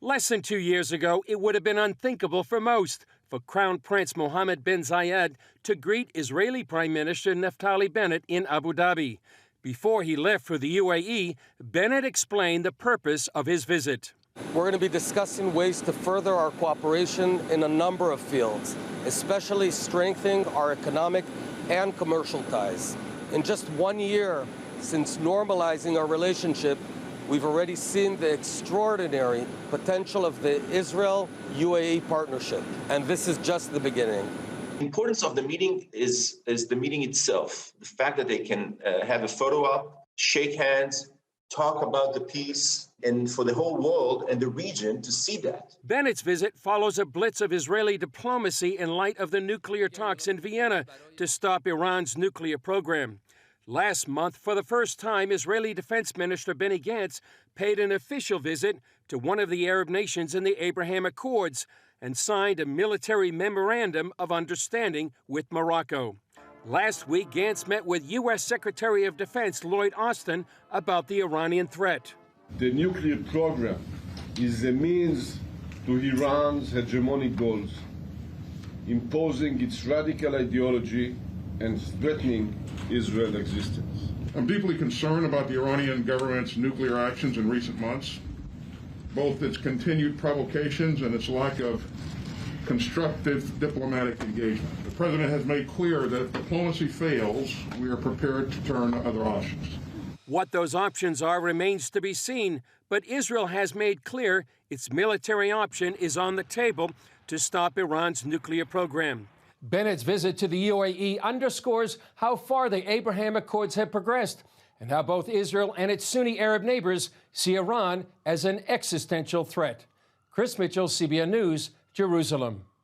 Less than 2 years ago, it would have been unthinkable for most for Crown Prince Mohammed bin Zayed to greet Israeli Prime Minister Naftali Bennett in Abu Dhabi. Before he left for the UAE, Bennett explained the purpose of his visit. We're going to be discussing ways to further our cooperation in a number of fields, especially strengthening our economic and commercial ties. In just 1 year since normalizing our relationship, we've already seen the extraordinary potential of the Israel-UAE partnership, and this is just the beginning. The importance of the meeting is the meeting itself. The fact that they can have a photo op, shake hands, talk about the peace, and for the whole world and the region to see that. Bennett's visit follows a blitz of Israeli diplomacy in light of the nuclear talks in Vienna to stop Iran's nuclear program. Last month, for the first time, Israeli Defense Minister Benny Gantz paid an official visit to one of the Arab nations in the Abraham Accords and signed a military memorandum of understanding with Morocco. Last week, Gantz met with U.S. Secretary of Defense Lloyd Austin about the Iranian threat. The nuclear program is a means to Iran's hegemonic goals, imposing its radical ideology and threatening Israel's existence. I'm deeply concerned about the Iranian government's nuclear actions in recent months, both its continued provocations and its lack of constructive diplomatic engagement. The President has made clear that if diplomacy fails, we are prepared to turn to other options. What those options are remains to be seen, but Israel has made clear its military option is on the table to stop Iran's nuclear program. Bennett's visit to the UAE underscores how far the Abraham Accords have progressed and how both Israel and its Sunni Arab neighbors see Iran as an existential threat. Chris Mitchell, CBN News, Jerusalem.